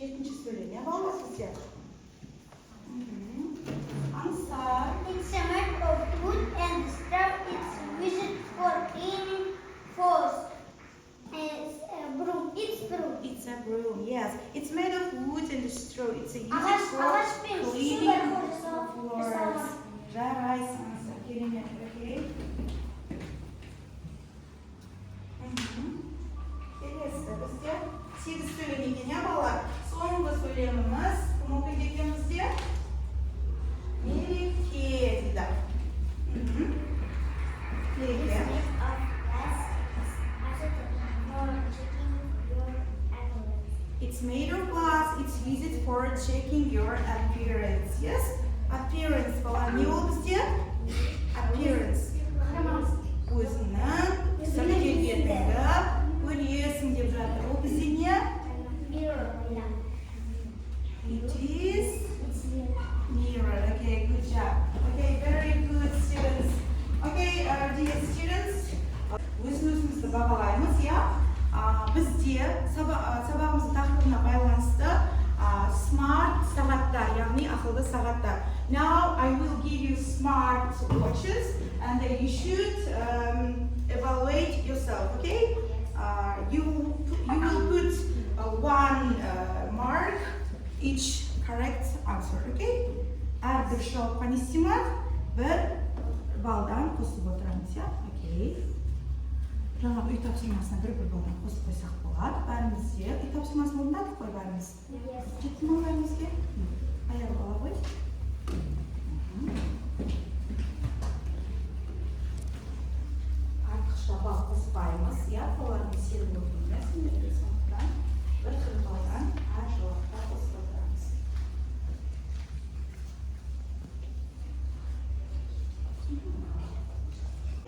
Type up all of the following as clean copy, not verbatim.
Жетінші сөйлем, ya ballar sizce? Ansar. It's a made of wood and straw. It's used for cleaning floors. It's a broom. It's a broom, yes. It's made of wood and straw. It's a used Ағаш for пен cleaning су floors. Жарайсың, Ansar. Керемет, окей? Келесі бізде 8 сөйлем екен, ya балалар. Соңғы сөйлеміміз кім оқиды екен бізде? Мереке дейді. Мереке. It's made of glass. It's used for checking your appearance. Yes? Appearance. Балалар, не ол бізде? Appearance. Өзіңнің сырт келбетіңді көресің деп жатыр. Ол бізде не? It is mirror. Okay, good job. Okay, very good students. Okay, dear students. Өзімізді бағалаймыз, ya. Бізде сабағымыздың тақырыбына байланысты smart сағаттар, яғни ақылды сағаттар. Now I will give you smart watches and you should evaluate yourself, okay? You will put one mark each correct answer, okay? Әрбір жауапқа не істейміз? Бір балдан қосып отырамыз, ya? Okay. Жаңа үй тапсырмасына бір балдан қосып қойсақ болады. Бәрімізде үй тапсырмасын орындадық қой бәріміз. Жетті ме бәрімізге? Аяғы бала ғой. Артықша бал қоспаймыз, ya, балалардың сеніп отырмыз, сендерге сондықтан бір балдан әр жауапқа қосып отырамыз.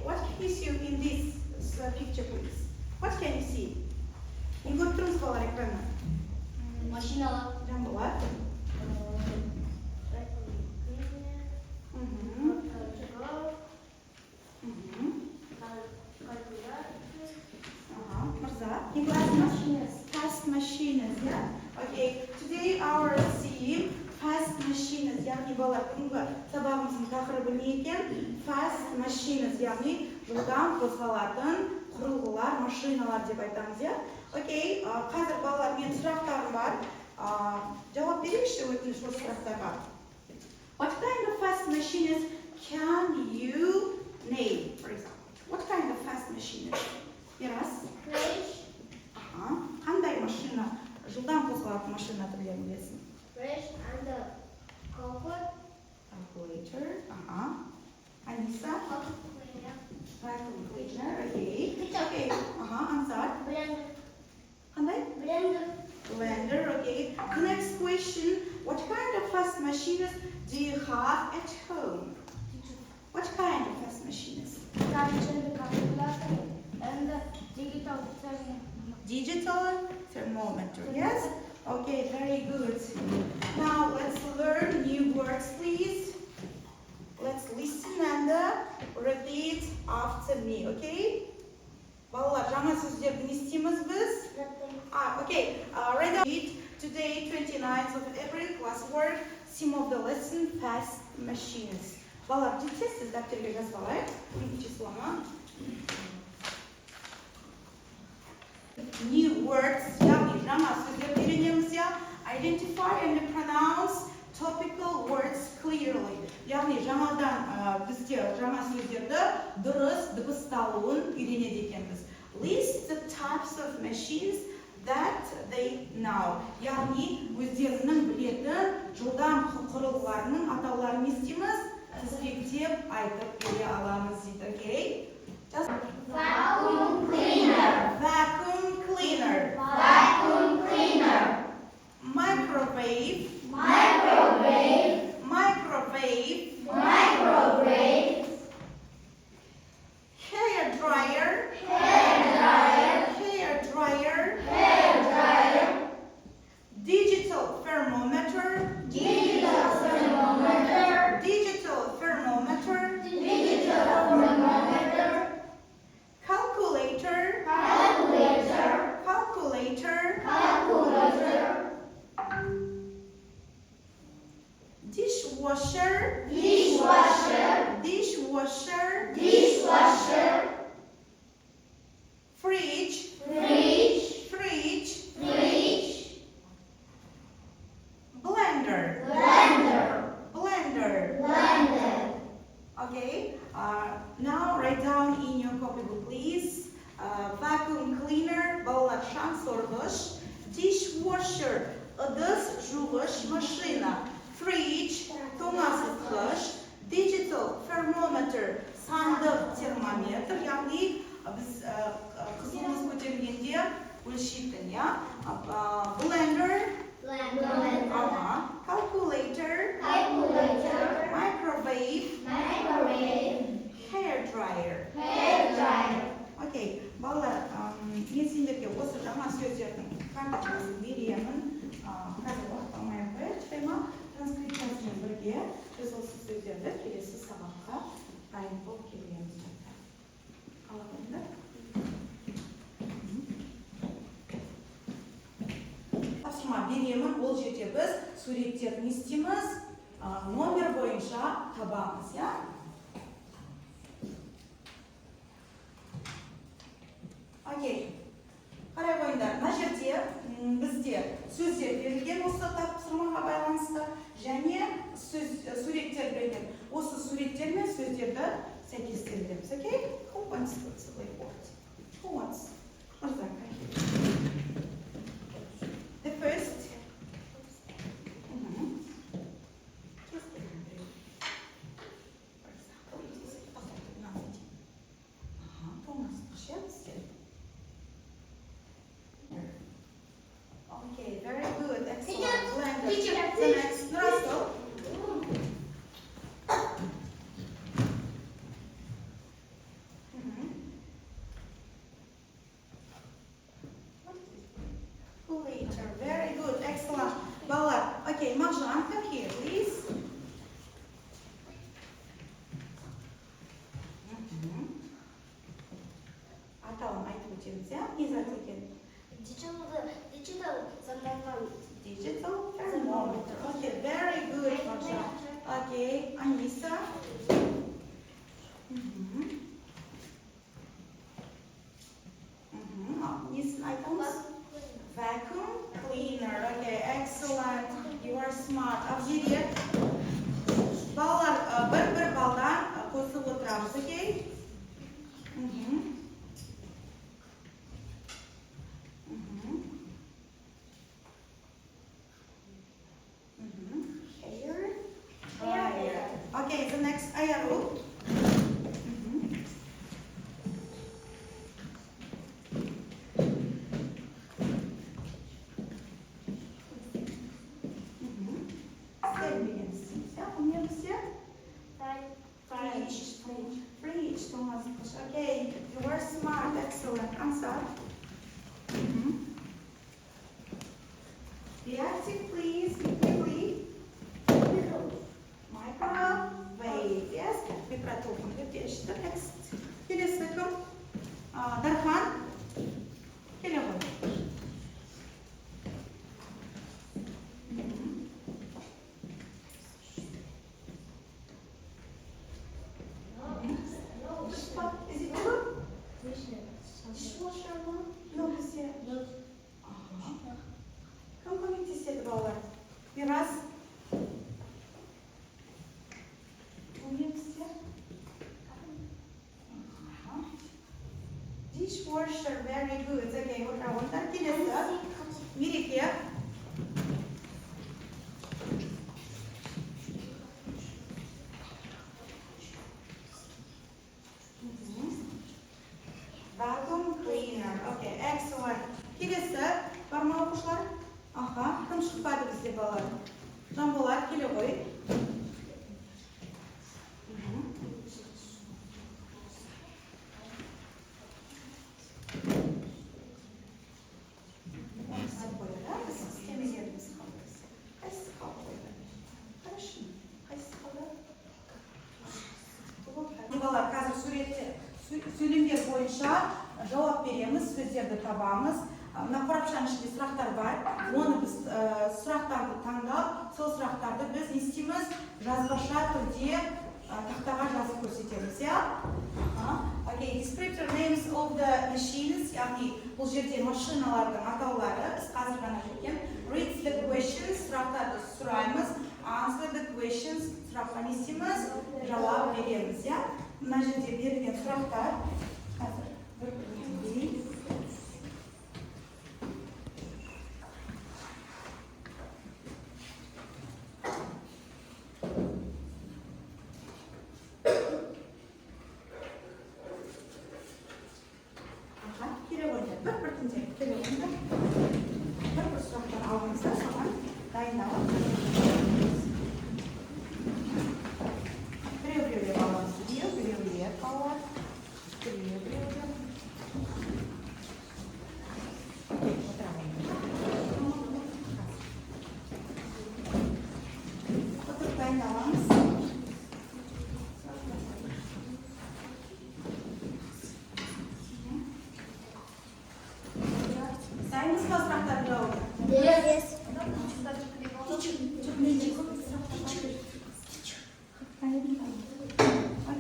What can you see in this picture, please? What can you see? Не көріп тұрмыз балалар экраннан. Машиналар. Жамбылар. Fast machines, yeah? Okay, today our theme fast machines, яғни балалар бүгінгі сабағымыздың тақырыбы не екен? Fast machines, яғни жылдам қозғалатын құрылғылар, машиналар деп айтамыз, ya? Окей, қазір балалар мен сұрақтарым бар. Жауап берейікші өтініш осы сұрақтарға. What kind of fast machines can you name, for example? What kind of fast machines? Мирас? Fresh. Қандай машина, жылдам қозғалатын машина түрлерін білесің? Fresh and calculator. Calculator. Аниса? Vacuum cleaner. Okay. Okay. Ansar. Blender. Қандай? Blender. Blender. Okay. The next question. What kind of fast machines do you have at home? What kind of fast machines? Calculator and digital thermometer. Digital thermometer. Yes? Okay, very good. Now let's learn new words, please. Let's listen and repeat after me, okay? Балалар, жаңа сөздерді не істейміз біз? Okay. Ready? Today, 29th of April, classwork. Theme of the lesson, fast machines. Балалар, жетесіз дәптерге жазып алайық. Числоны. New words, яғни жаңа сөздер үйренеміз, ya. Identify and pronounce topical words clearly. Яғни жаңадан бізде жаңа сөздерді дұрыс дыбысталуын үйренеді екенбіз. List the types of machines that they know. Яғни өздерінің білетін жылдам құрылғыларының атауларын естиміз, тізбектеп айтып бере аламыз дейді, okay? Vacuum cleaner. Vacuum cleaner. Vacuum cleaner. Microwave. Microwave. Microwave. Microwave. Hair dryer. Hair dryer. Hair dryer. Hair dryer. Digital thermometer. Digital thermometer. Digital thermometer. Digital thermometer. Calculator. Calculator. Dishwasher. Dishwasher. Dishwasher. Dishwasher. Fridge. Fridge. Fridge. Fridge. Blender. Blender. Blender. Blender. Okay. Now write down in your copybook, please. Vacuum cleaner, балалар шаң сорғыш. Dishwasher, ыдыс жуғыш машина. Fridge, тоңазытқыш. Digital thermometer, сандық термометр, яғни біз қызуымыз көтерілгенде өлшейтін, я? Blender, Blender. calculator, Calculator. microwave, Microwave. hair dryer. Hair dryer. Окей, балалар, мен сендерге осы жаңа сөздердің карточкасын беремін. Қазір уақыт алмай ақ қояйық, шайма транскрипциясымен бірге біз осы сөздерді келесі сабаққа дайын болып келеміз. Қалағандар. Тапсырма беремін, ол жерде біз суреттерді не істейміз? Номер бойынша табамыз, я? Окей. Қарай қойыңдар. Мына жерде бізде сөздер берілген осы тапсырмаға байланысты және суреттер берілген. Осы суреттер мен сөздерді сәйкестендіреміз. Окей? Who wants to report? Who wants? Мырза, the first. Okay, very good, excellent. Blender. The next, Russell. Later, very good, excellent. Балалар, okay, Marjan, come here, please. Аталым айтып өтеміз, иә? Не зат екен? Digital thermometer. Digital thermometer. Okay, very good, Marjan. Okay, Anissa. These items. Vacuum cleaner. Okay, excellent. You are smart. Авжире. Балалар, бір балдан қосып отырамыз, окей? Hair. Okay, the next Ayaru. Fridge. Okay, you are smart. Excellent. Answer. Be active, please. Quickly. Microwave. Yes. We протопим. The next. Келесі кім? Дархан. Келе ғой. Is it good? Dishwasher mı? Yok bizce. Кім көмектеседі балалар? Biraz. Dishwasher, very good. Okay, ondan келесі. Мереке. Vacuum cleaner. Okay, excellent. Келесі, бар ма оқушылар? Кім шықпады бізде балалар? Жанболат, келе ғой. Балалар, қазір сөйлемдер бойынша жауап береміз, сөздерді табамыз. Мына қорапшаның ішінде сұрақтар бар. Оны біз сұрақтарды таңдап, сол сұрақтарды біз не істейміз? Жазбаша түрде тақтаға жазып көрсетеміз, иә? Okay, descriptor names of the machines, яғни бұл жерде машиналардың атаулары, біз қазір ғана жеткен. Read the questions, сұрақтарды сұраймыз. Answer the questions, сұраққа не істейміз? Жауап береміз, иә? Мына жерде берілген сұрақтар. Қазір бір-біріне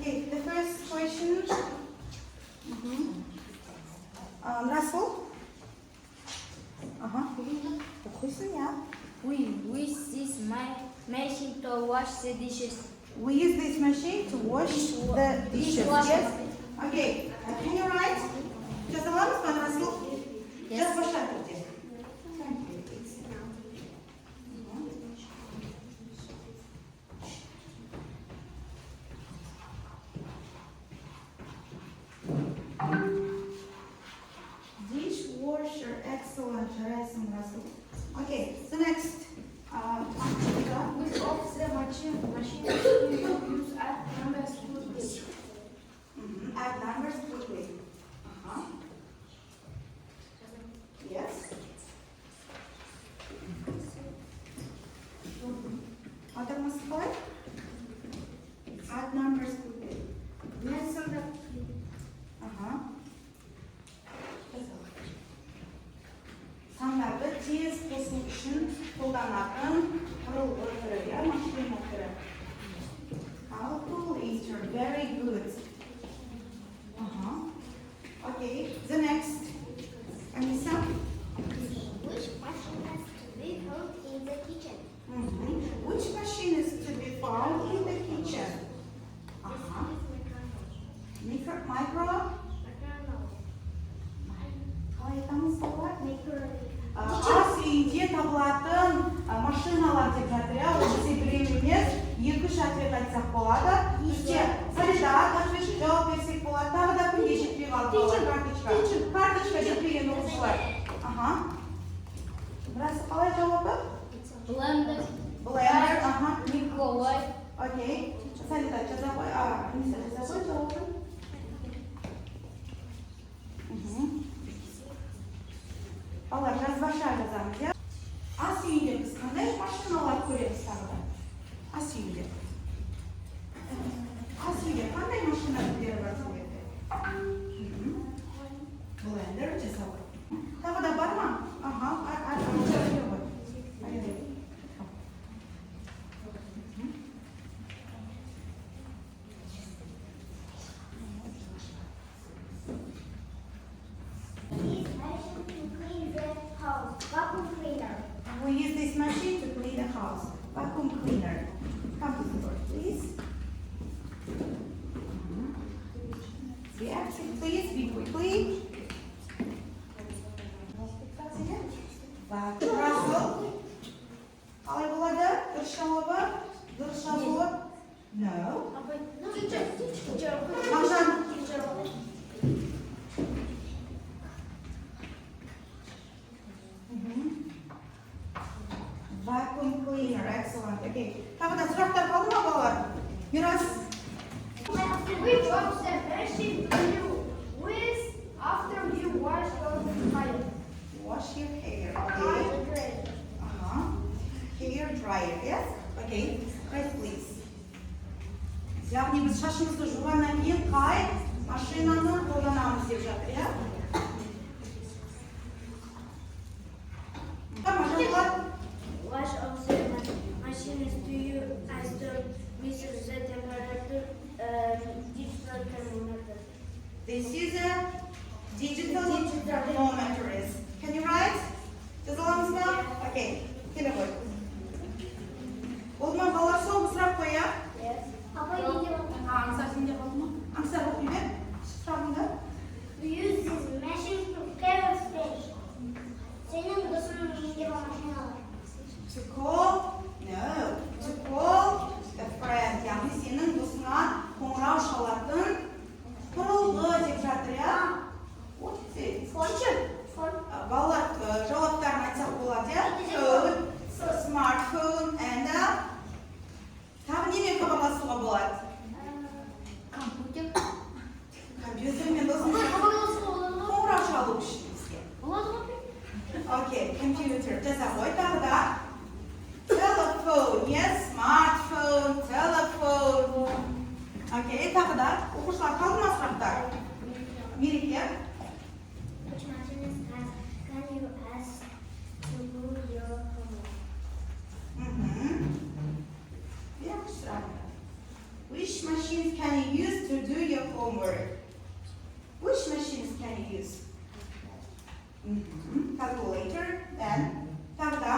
Okay, the first question. Russell? Okuyorsun ya. We use this machine to wash the dishes. We use this machine to wash the dishes. Yes? Okay, can you write? Just allow us, Russell? Yes. Just wash that. Dishwasher, excellent, Russell. Okay, so next. Which of the machines do you use at numbers quickly? Add numbers quickly. Yes. Other must play? Add numbers quickly. Sanlarda tez qo'shish uchun qo'llanadigan qurilma turi, mashina turi. Calculator, very good. Okay, the next. Anissa? Which machine has to be found in the kitchen? Which machine is to be found in the kitchen? Micro? Қалай айтамыз олар? Ас үйде табылатын машиналар деп жатыр, иә? Ол бізде біреу емес, 2-3 ответ айтсақ болады. Бізде солидар, ответші жауап берсек болады. Тағы да күнге жетпей қалды. Карточка жетпеген оқушылар. Бірасы қалай жауабы? Blender. Blender, Microwave. Окей. Солидар жаза қой. Анissa жаза қой жауабын. Балалар, жазбаша жазамыз, иә? Ас үйінде біз қандай машиналар көреміз тағы да? Ас үйінде. Ас үйде қандай машина түрлері бар сөйледі? Blender жасау. Тағы да бар ма? Vacuum cleaner. We use this machine to clean the house. Vacuum cleaner. Come to the door, please. Be active, please. Be quickly. Russell. Қалай болады? Дұрыс жауабы? Дұрыс жауабы? No. Мағжан. Vacuum cleaner, excellent. Okay. Тағы да сұрақтар қалды ма балалар? Мирас. Which of the machine do you use after you wash your hair? Wash your hair. Okay. Hair dryer, yes? Okay. Right, please. Яғни біз шашымызды жуғаннан кейін қай машинаны қолданамыз деп жатыр, иә? This is the temperature digital thermometer. This is a digital thermometer. Can you write? Жазыламыз ба? Окей. Келе ғой. Болды ма балалар, соңғы сұрақ қоя? Апа, не деп отыр? Аңсар сенде қалды ма? Аңсар оқи бер. Сұрағыңды. We use this machine to carry fish. Senin dosunu ne машина? To call? No. To call a friend. Яғни сенің досыңа қоңырау шалатын құрылғы деп жатыр, я? What is it? Фончик. Балалар жауаптарын айтсақ болады, я? Phone, smartphone, and тағы немен хабарласуға болады? Компьютер. Компьютермен досыңызға қоңырау шалу үшін бізге. Окей, компьютер. Жаза ғой тағы да. Telephone, yes, smartphone, telephone. Окей, тағы да. Оқушылар қалды ма сұрақтар? Мереке. Which machine can you ask to do your homework? Бірінші сұрақ. Which machines can you use to do your homework? Which machines can you use? Calculator, then тағы да.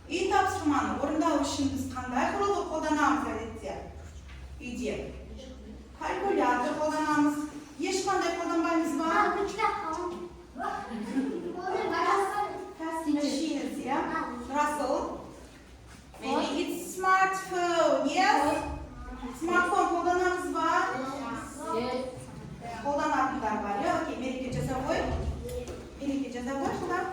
Үй тапсырманы орындау үшін біз қандай құрылғы қолданамыз әдетте? Үйде. Калькулятор қолданамыз. Ешқандай қолданбаймыз ба? Fast machines, yeah? Russell? Maybe it's smartphone, yes? Smartphone қолданамыз ба? Қолданатындар бар, иә? Окей, Мереке жаза ғой. Мереке жаза ғой, жылдар.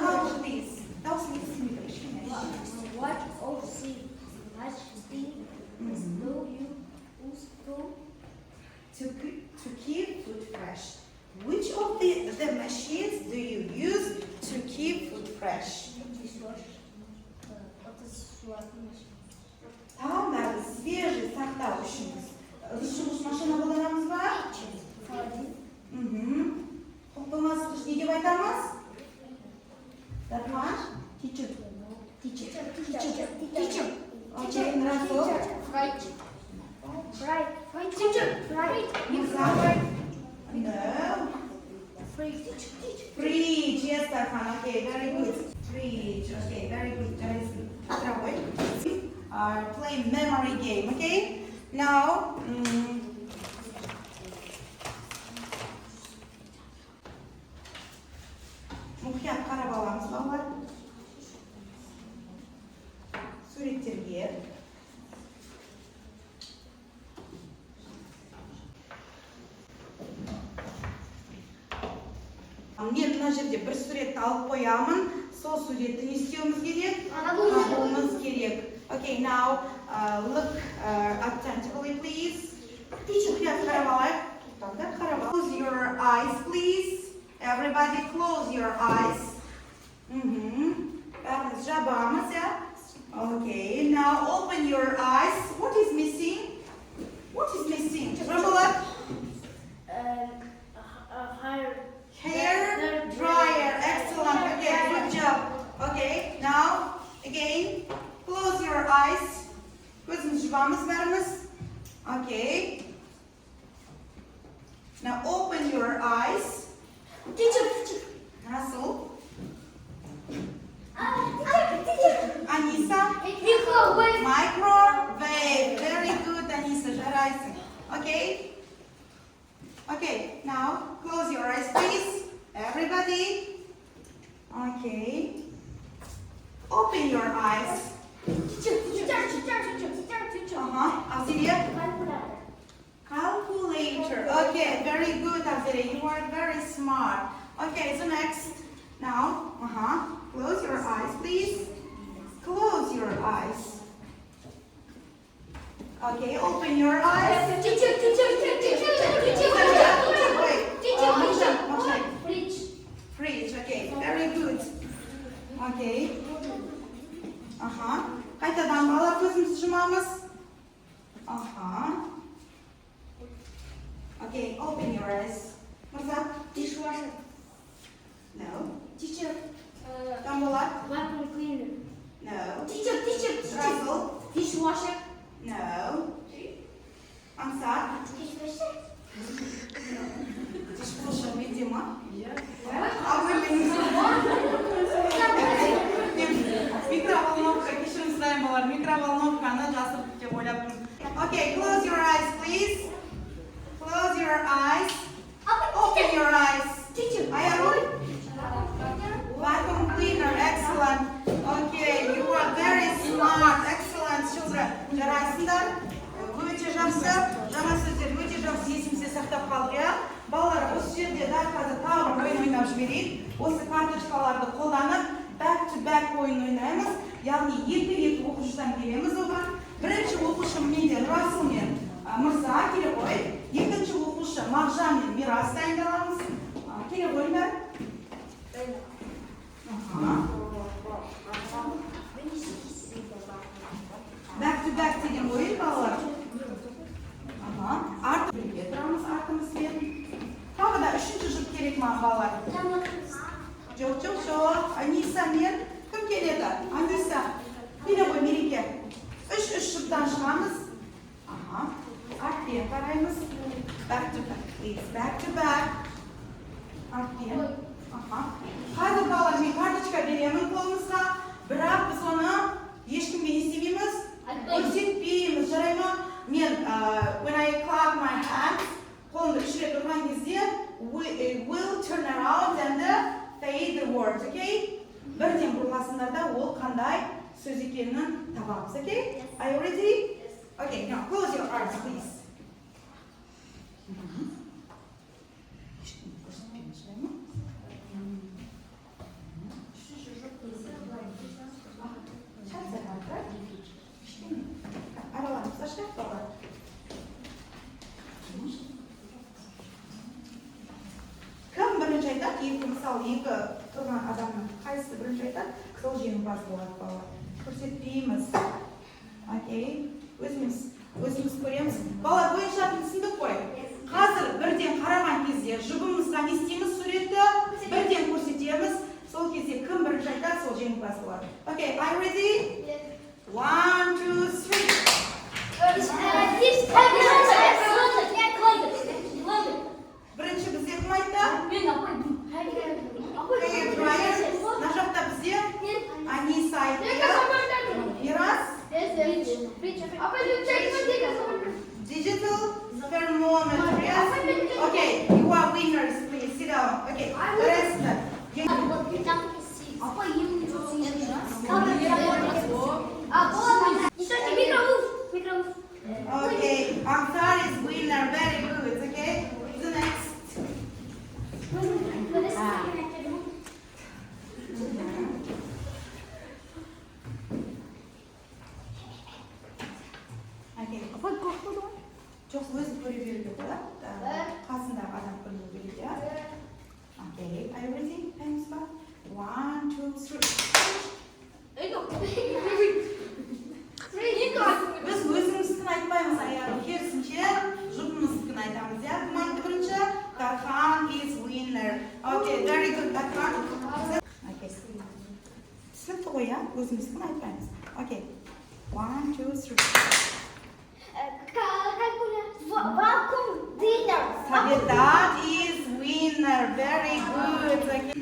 Louder, please. Дауысын естілмейді, кішкене. What of the machine do you use To keep food fresh. Which of the machines do you use to keep food fresh? Тамдарды свежий сақтау үшін ысытқыш машина қолданамыз ба? Тоңазытқыш не деп айтамыз? Дархан? Teacher. Окей, Russell? No. Fridge, yes, Darhan. Okay, very good. Fridge, okay, very good. Play memory game, okay? Now, мұқият қарап аламыз, балалар. Суреттерге. Мен мына жерде бір суретті алып қоямын. Сол суретті не істеуіміз керек? Табуымыз керек. Okay, now look attentively, please. Мұқият қарап алайық. Close your eyes, please. Everybody close your eyes. Бәріміз жабамыз, yeah? Okay, now open your eyes. What is missing? What is missing? Жабылат? Hair dryer. Excellent. Okay, good job. Okay, now again, close your eyes. Көзіміз жабамыз бәріміз. Okay. Now open your eyes. Russell. Anissa. Microwave. Very good, Anissa. Жарайсың. Okay. Okay. Now close your eyes, please. Everybody. Okay. Open your eyes. Azirya. Calculator. Okay, very good, Azirya. You are very smart. Okay, so next. Now, close your eyes, please. Close your eyes. Okay, open your eyes. Wait. Fridge. Okay, very good. Okay. Қайтадан балалар көзімізді жұмамыз. Okay, open your eyes. Мырза? Dishwasher. No. Teacher. Кім болады? Vacuum cleaner. No. Teacher. Russell? Dishwasher. No. Ансар? Dishwasher. Dishwasher, видимо. Yeah. А вы микроволновка, кешірім сұрайын балалар, микроволновканы жасырып деп ойлап тұрмын. Okay, close your eyes, please. Close your eyes. Open your eyes. Teacher. Аяғым. Vacuum cleaner, excellent. Okay, you are very smart, excellent children. Жарайсыңдар. Өте жақсы. Жаңа сөздер өте жақсы есімізде сақтап қалдық, иә? Балалар, осы жерде дәл қазір тағы бір ойын ойнап жіберейік. Осы карточкаларды қолданып, back to back ойын ойнаймыз. Яғни екі оқушыдан келеміз оған. Бірінші оқушы менде Расыл мен Мырза келе қой. Екінші оқушы Мағжан мен Мирас дайындаламыз. Келе қойыңдар. Back to back деген ойын балалар. Артымызбен тұрамыз, артымызбен. Тағы да үшінші жұп керек ма балалар? Жоқ. Аниса мен кім келеді? Аниса. Келе ғой Мереке. Үш жұптан шығамыз. Артпен қараймыз. Back to back, please. Back to back. Артпен. Қазір балалар мен карточка беремін қолыңызға. Бірақ біз оны ешкімге не істемейміз? Көрсетпейміз, жарай ма? Мен, when I clap my hands, қолымды үш рет ұрған кезде, will turn around and say the words, okay? Бірден бұрыласыңдар да ол қандай сөз екенін табамыз, okay? Are you ready? Okay, now close your eyes, please. Кім бірінші айтады? Мысалы, екі тұрған адамның қайсысы бірінші айтады? Сол жеңімпаз болады балалар. Көрсетпейміз. Окей. Өзіміз көреміз. Балалар бойынша түсіндік қой. Қазір бірден қараған кезде жұбымызға не істейміз суретті? Бірден көрсетеміз. Сол кезде кім бірінші айтады? Сол жеңімпаз болады. Окей, are you ready? 1, 2, 3. Бірінші бізде кім айтты? Мына жақта бізде Аниса айтты. Мирас? Digital thermometer, yes? Okay, you are winners, please sit down. Okay, the rest. Okay, Akhtar is winner, very good, okay? The next. Okay. Жоқ, өзі көре беруге болады. Қасындағы адам көру керек, иә? Okay, are you ready? Thanks, ба? 1, 2, 3. Біз өзіміздің айтпаймыз аяғын, керісінше жұпымыздың айтамыз, иә? Кім айтты бірінші? Дархан is winner. Okay, very good, Дархан. Okay, түсінікті ғой, иә? Өзіміздің айтпаймыз. Okay, 1, 2, 3. Vacuum cleaner. That is winner, very good. Okay.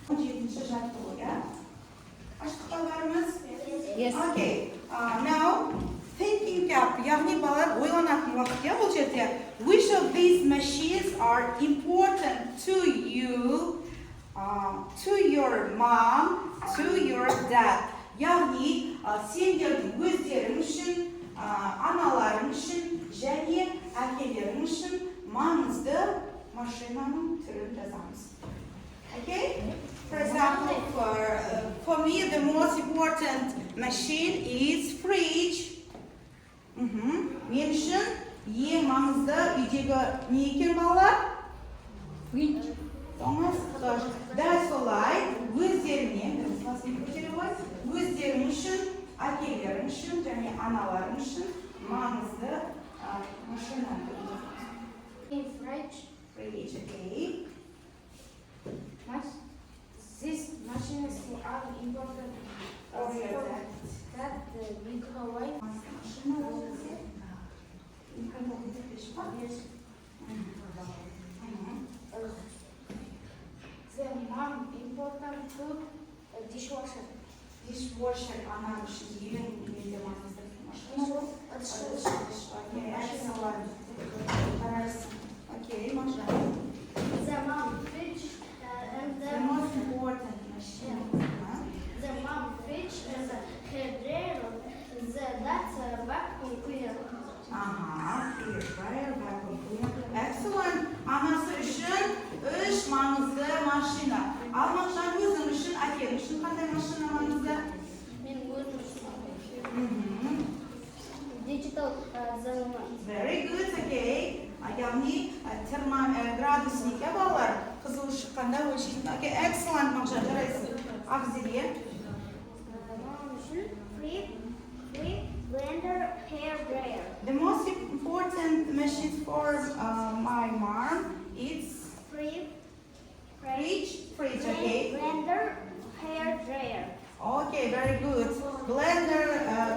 Жетінші жаттығу, иә? Ашық балаларымыз? Yes. Okay, now thinking cap, яғни балалар ойланатын уақыт, иә, бұл жерде. Which of these machines are important to you, to your mom, to your dad? Яғни сендердің өздерің үшін, аналарың үшін және әкелерің үшін маңызды машинаның түрін жазамыз. Okay? For example, for me, the most important machine is fridge. Мен үшін ең маңызды үйдегі не екен балалар? Fridge. Дәл солай өздеріне, өздерің үшін, әкелерің үшін және аналарың үшін маңызды машина. Fridge. Fridge, okay. is The mom important food dishwasher. Dishwasher, она швейная или машина. Okay, excellent. Okay, Masha. the mom fridge and The most important machine. the mom fridge and the hairdryer. That's a vacuum cleaner. Clear dryer, vacuum cleaner. Excellent. Anası için 3 manızlı maşina. Almaktan özüm için, akem için qanday maşina manızlı? Digital Very good, okay. Яғни градусникке балалар қызыл шыққанда өлшейтін. Okay, excellent, Мағжан, жарайсың. Ақзере. free blender hair dryer. The most important machine for my mom is Free fridge, okay. blender hair dryer. Okay, very good. Blender,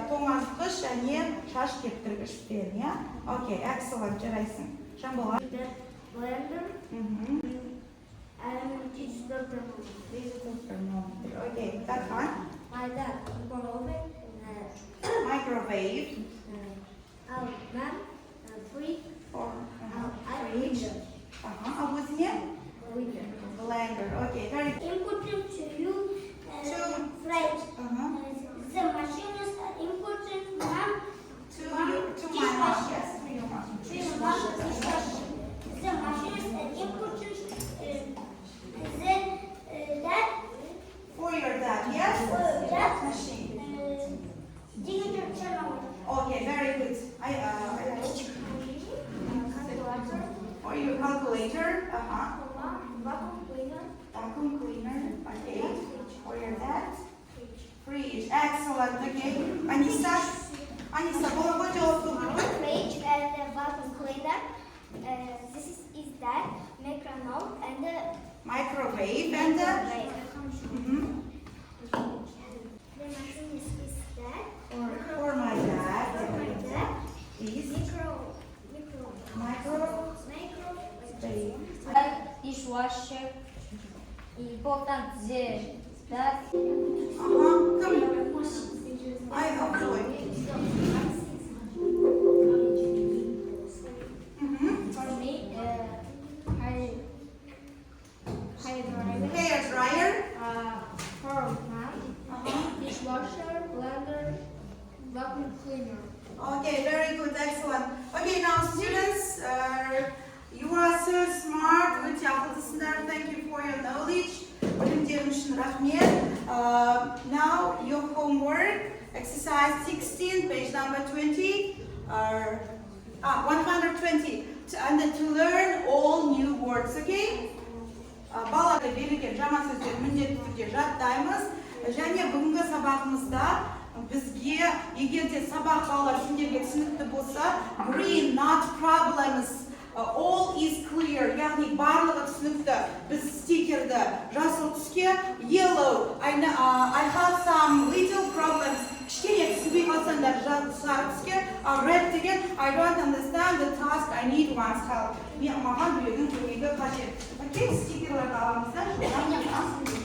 тоңазытқыш және шаш кептіргіш пен, иә? Okay, excellent, жарайсың. Жамбала. Blender and digital Thermometer. Okay, that's fine. Microwave. Free For fridge. А өзіне? Blender. Okay, very good. Important to you fridge. The machine is important mom. To my mom, yes, to your mom. The machine is important that For your dad, yes? that Machine. digital thermometer. Okay, very good. For your calculator, Vacuum cleaner. vacuum cleaner, okay. For your dad, fridge, excellent, okay. Anissa, болуға жауап беру. Fridge and the vacuum cleaner. This is that microwave and the Microwave and the the machine is that for my dad, that is microwave. Dishwasher. Important that Come. I avoid. for me Hair dryer. for mom. Dishwasher, blender, vacuum cleaner. Okay, very good, excellent. Okay, now students, you are so smart. Өте ақылдысыңдар. Thank you for your knowledge. Білімдерің үшін рахмет. Now your homework, exercise 16, page number 20, 120, and to learn all new words, okay? Балаларға берілген жаңа сөздер міндетті түрде жаттаймыз. Және бүгінгі сабағымызда бізге егер де сабақ балалар сендерге түсінікті болса, green, not problems, all is clear, яғни барлығы түсінікті. Біз стикерді жасыл түске, yellow, I have some little problems, кішкене түсінбей қалсаңдар сары түске, red деген, I don't understand the task, I need one's help. Маған біреудің көмегі қажет. Окей, стикерлерді аламыздар, жоғарғы неге жабыстырып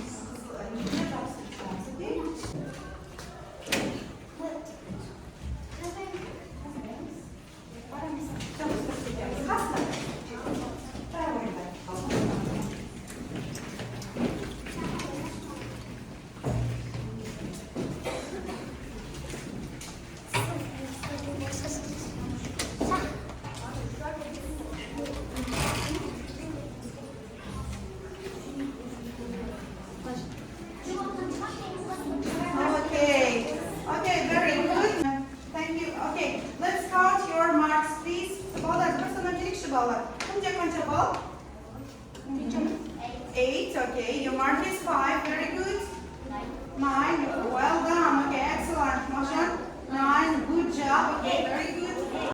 окей? Okay, very good. Thank you. Okay, let's count your marks, please. Балалар, бір санап жейікші балалар. Кімде қанша балл? 8, okay. Your mark is